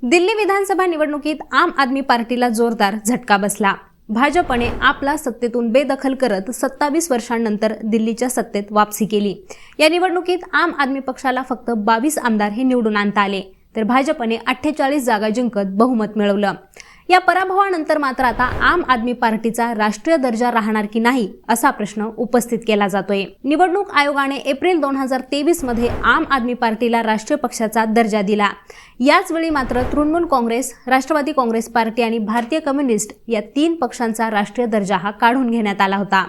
दिल्ली विधानसभा निवडणुकीत आम आदमी पार्टीला जोरदार झटका बसला। भाजपने आपला सत्तेतून बेदखल करत 27 वर्षांनंतर दिल्लीच्या सत्तेत वापसी केली। या निवडणुकीत आम आदमी पक्षाला फक्त 22 आमदार हे निवडून आणता आले, तर भाजपने 48 जागा जिंकत बहुमत मिळवलं। या पराभवानंतर मात्र आता आम आदमी पार्टीचा राष्ट्रीय दर्जा राहणार की नाही असा प्रश्न उपस्थित केला जातोय। निवडणूक आयोगाने एप्रिल 2023 मध्ये आम आदमी पार्टीला राष्ट्रीय पक्षाचा दर्जा दिला। याच वेळी मात्र तृणमूल काँग्रेस, राष्ट्रवादी काँग्रेस पार्टी आणि भारतीय कम्युनिस्ट या 3 पक्षांचा राष्ट्रीय दर्जा हा काढून घेण्यात आला होता।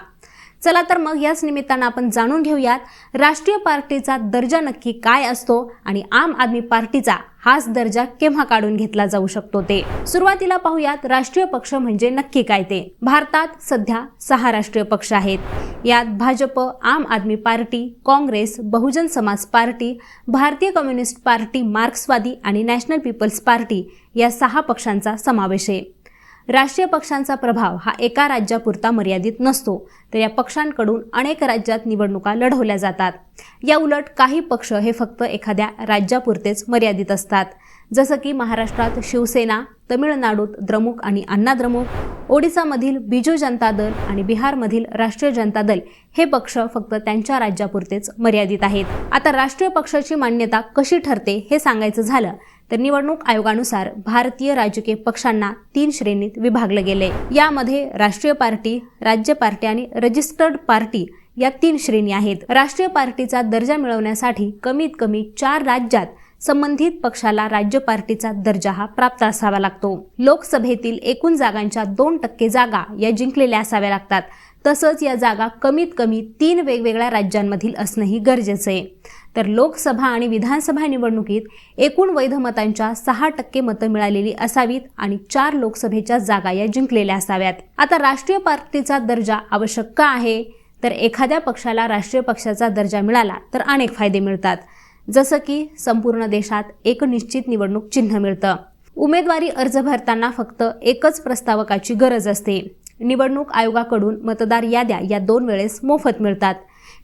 चला तर मग याच निमित्तानं आपण जाणून घेऊयात राष्ट्रीय पार्टीचा दर्जा नक्की काय असतो आणि आम आदमी पार्टीचा हाच दर्जा केव्हा काढून घेतला जाऊ शकतो ते। सुरुवातीला पाहूयात राष्ट्रीय पक्ष म्हणजे नक्की काय ते। भारतात सध्या 6 राष्ट्रीय पक्ष आहेत। यात भाजप, आम आदमी पार्टी, काँग्रेस, बहुजन समाज पार्टी, भारतीय कम्युनिस्ट पार्टी, मार्क्सवादी आणि नॅशनल पीपल्स पार्टी या 6 पक्षांचा समावेश आहे। राष्ट्रीय पक्षांचा प्रभाव हा एका राज्यापुरता मर्यादित नसतो, तर या पक्षांकडून अनेक राज्यात निवडणुका लढवल्या जातात। या उलट काही पक्ष हे फक्त एखाद्या राज्यापुरतेच मर्यादित असतात, जसं की महाराष्ट्रात शिवसेना, तमिळनाडूत द्रमुक आणि अण्णा द्रमुक, ओडिसामधील बिजू जनता दल आणि बिहारमधील राष्ट्रीय जनता दल हे पक्ष फक्त त्यांच्या राज्यापुरतेच मर्यादित आहेत। आता राष्ट्रीय पक्षाची मान्यता कशी ठरते हे सांगायचं झालं तर निवडणूक आयोगानुसार भारतीय राजकीय पक्षांना 3 श्रेणीत विभागले गेले। यामध्ये राष्ट्रीय पार्टी, राज्य पार्टी आणि रजिस्टर्ड पार्टी या 3 श्रेणी आहेत। राष्ट्रीय पार्टीचा दर्जा मिळवण्यासाठी कमीत कमी 4 राज्यात संबंधित पक्षाला राज्य पार्टीचा दर्जा हा प्राप्त असावा लागतो। लोकसभेतील एकूण जागांच्या 2% जागा या जिंकलेल्या असाव्या लागतात। तसंच या जागा कमीत कमी 3 वेगवेगळ्या राज्यांमधील असणंही गरजेचं आहे। तर लोकसभा आणि विधानसभा निवडणुकीत एकूण वैध मतांच्या 6% मतं मिळालेली असावीत आणि 4 लोकसभेच्या जागा या जिंकलेल्या असाव्यात। आता राष्ट्रीय पार्टीचा दर्जा आवश्यक का आहे, तर एखाद्या पक्षाला राष्ट्रीय पक्षाचा दर्जा मिळाला तर अनेक फायदे मिळतात, जसं की संपूर्ण देशात एक निश्चित निवडणूक चिन्ह मिळतं। उमेदवारी अर्ज भरताना फक्त एकच प्रस्तावकाची गरज असते। निवडणूक आयोगाकडून मतदार याद्या या 2 वेळेस मोफत मिळतात।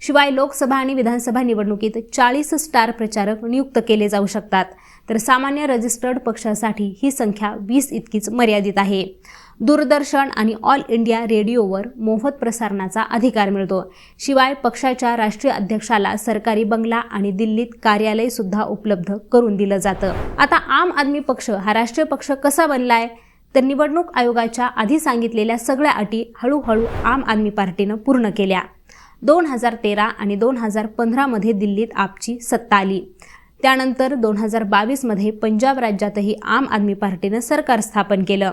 शिवाय लोकसभा आणि विधानसभा निवडणुकीत 40 स्टार प्रचारक नियुक्त केले जाऊ शकतात, तर सामान्य रजिस्टर्ड पक्षासाठी ही संख्या 20 इतकीच मर्यादित आहे। दूरदर्शन आणि ऑल इंडिया रेडिओवर मोफत प्रसारणाचा अधिकार मिळतो। शिवाय पक्षाच्या राष्ट्रीय अध्यक्षाला सरकारी बंगला आणि दिल्लीत कार्यालय सुद्धा उपलब्ध करून दिलं जातं। आता आम आदमी पक्ष हा राष्ट्रीय पक्ष कसा बनलाय, तर निवडणूक आयोगाच्या आधी सांगितलेल्या सगळ्या अटी हळूहळू आम आदमी पार्टीनं पूर्ण केल्या। 2013 आणि 2015 मध्ये दिल्लीत आपची सत्ता आली। त्यानंतर 2022 मध्ये पंजाब राज्यातही आम आदमी पार्टीनं सरकार स्थापन केलं।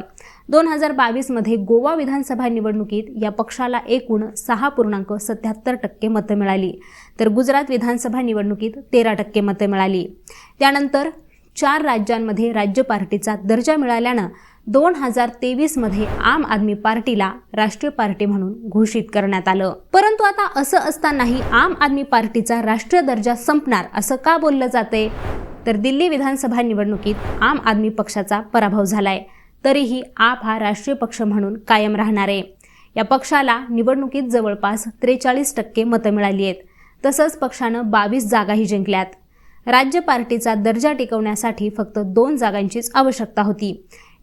2022 मध्ये गोवा विधानसभा निवडणुकीत या पक्षाला एकूण 6.77% मतं मिळाली, तर गुजरात विधानसभा निवडणुकीत 13% मतं मिळाली। त्यानंतर 4 राज्यांमध्ये राज्य पार्टीचा दर्जा मिळाल्यानं 2023 मध्ये आम आदमी पार्टीला राष्ट्रीय पार्टी म्हणून घोषित करण्यात आलं। परंतु आता असं असतानाही आम आदमी पार्टीचा राष्ट्रीय दर्जा संपणार असं का बोललं जाते, तर दिल्ली विधानसभा निवडणुकीत आम आदमी पक्षाचा पराभव झालाय, तरीही आप हा राष्ट्रीय पक्ष म्हणून कायम राहणार आहे। या पक्षाला निवडणुकीत जवळपास 43% मतं मिळाली आहेत। तसंच पक्षानं 22 जागाही जिंकल्यात। राज्य पार्टीचा दर्जा टिकवण्यासाठी फक्त 2 जागांचीच आवश्यकता होती।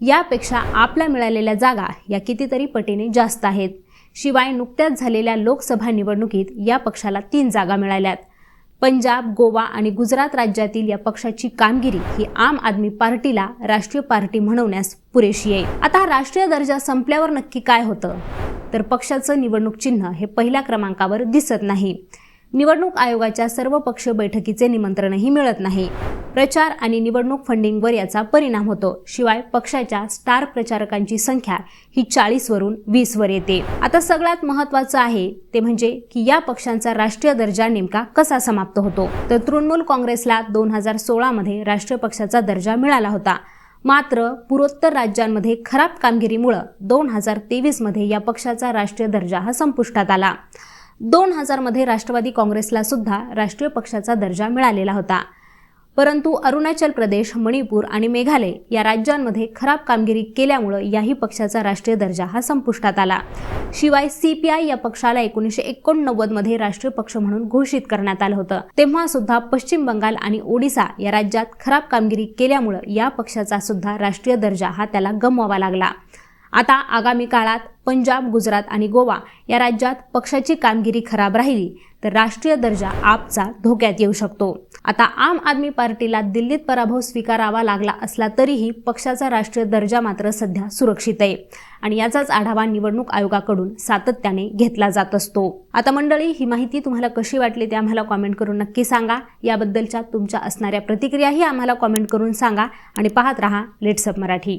यापेक्षा आपल्या मिळालेल्या जागा या कितीतरी पटीने जास्त आहेत। शिवाय नुकत्याच झालेल्या लोकसभा निवडणुकीत या पक्षाला 3 जागा मिळाल्यात। पंजाब, गोवा आणि गुजरात राज्यातील या पक्षाची कामगिरी ही आम आदमी पार्टीला राष्ट्रीय पार्टी म्हणवण्यास पुरेशी आहे। आता राष्ट्रीय दर्जा संपल्यावर नक्की काय होतं, तर पक्षाचं निवडणूक चिन्ह हे पहिल्या क्रमांकावर दिसत नाही। निवडणूक आयोगाच्या सर्व पक्ष बैठकीचे निमंत्रणही मिळत नाही। प्रचार आणि निवडणूक फंडिंगवर याचा परिणाम होतो। शिवाय पक्षाच्या स्टार प्रचारकांची संख्या ही 40 वरून 20 वर येते। आता सगळ्यात महत्त्वाचं आहे ते म्हणजे की या पक्षांचा राष्ट्रीय दर्जा नेमका कसा समाप्त होतो, तर तृणमूल काँग्रेसला 2016 मध्ये राष्ट्रीय पक्षाचा दर्जा मिळाला होता। मात्र पूर्वोत्तर राज्यांमध्ये खराब कामगिरीमुळे 2023 मध्ये या पक्षाचा राष्ट्रीय दर्जा हा संपुष्टात आला। 2000 मध्ये राष्ट्रवादी काँग्रेसला सुद्धा राष्ट्रीय पक्षाचा दर्जा मिळालेला होता। परंतु अरुणाचल प्रदेश, मणिपूर आणि मेघालय या राज्यांमध्ये खराब कामगिरी केल्यामुळे याही पक्षाचा राष्ट्रीय दर्जा हा संपुष्टात आला। शिवाय CPI या पक्षाला 1989 मध्ये राष्ट्रीय पक्ष म्हणून घोषित करण्यात आलं होतं। तेव्हा सुद्धा पश्चिम बंगाल आणि ओडिशा या राज्यात खराब कामगिरी केल्यामुळे या पक्षाचा सुद्धा राष्ट्रीय दर्जा हा त्याला गमवावा लागला। आता आगामी काळात पंजाब, गुजरात आणि गोवा या राज्यात पक्षाची कामगिरी खराब राहिली तर राष्ट्रीय दर्जा आपचा धोक्यात येऊ शकतो। आता आम आदमी पार्टीला दिल्लीत पराभव स्वीकारावा लागला असला तरीही पक्षाचा राष्ट्रीय दर्जा मात्र सध्या सुरक्षित आहे आणि याचाच आढावा निवडणूक आयोगाकडून सातत्याने घेतला जात असतो। आता मंडळी, ही माहिती तुम्हाला कशी वाटली ते आम्हाला कॉमेंट करून नक्की सांगा। याबद्दलच्या तुमच्या असणाऱ्या प्रतिक्रियाही आम्हाला कॉमेंट करून सांगा आणि पाहत रहा लेट्स अप मराठी।